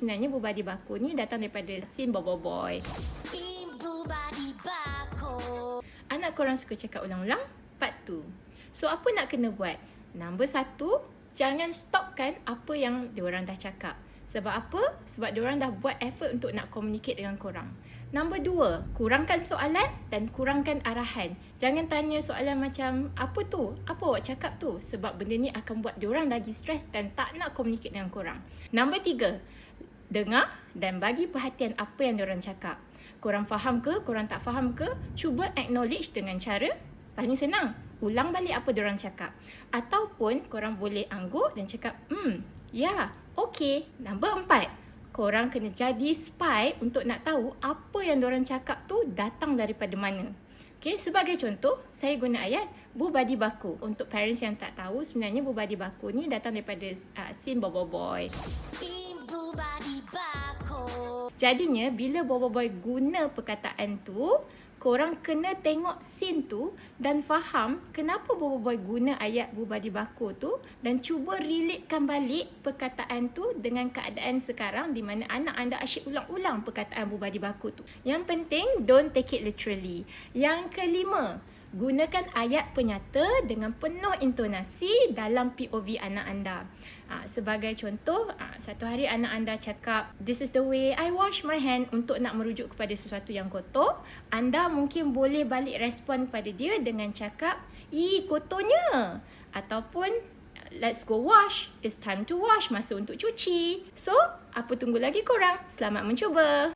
sebenarnya Bubadi Baku ni datang daripada scene Boboiboy. Bubadi Baku. Anak korang suka cakap ulang-ulang? Part 2. So, apa nak kena buat? Nombor 1, jangan stopkan apa yang diorang dah cakap. Sebab apa? Sebab diorang dah buat effort untuk nak communicate dengan korang. Nombor 2, kurangkan soalan dan kurangkan arahan. Jangan tanya soalan macam, apa tu? Apa awak cakap tu? Sebab benda ni akan buat diorang lagi stres dan tak nak communicate dengan korang. Nombor 3, dengar dan bagi perhatian apa yang diorang cakap. Korang faham ke? Korang tak faham ke? Cuba acknowledge dengan cara paling senang. Ulang balik apa diorang cakap. Ataupun korang boleh angguk dan cakap, ya, okey. Nombor 4, korang kena jadi spy untuk nak tahu apa yang diorang cakap tu datang daripada mana. Okay, sebagai contoh, saya guna ayat Bubadi Baku. Untuk parents yang tak tahu, sebenarnya Bubadi Baku ni datang daripada scene Boboiboy. Bubadi Baku. Jadinya, bila Boboiboy guna perkataan tu, korang kena tengok scene tu dan faham kenapa Boboiboy guna ayat Bubadi Baku tu dan cuba relatekan balik perkataan tu dengan keadaan sekarang di mana anak anda asyik ulang-ulang perkataan Bubadi Baku tu. Yang penting, don't take it literally. Yang kelima, gunakan ayat penyata dengan penuh intonasi dalam POV anak anda. Sebagai contoh, satu hari anak anda cakap, "This is the way I wash my hand," untuk nak merujuk kepada sesuatu yang kotor. Anda mungkin boleh balik respon kepada dia dengan cakap, "Ih, kotornya." Ataupun, "Let's go wash. It's time to wash." Masa untuk cuci. So, apa tunggu lagi korang? Selamat mencuba.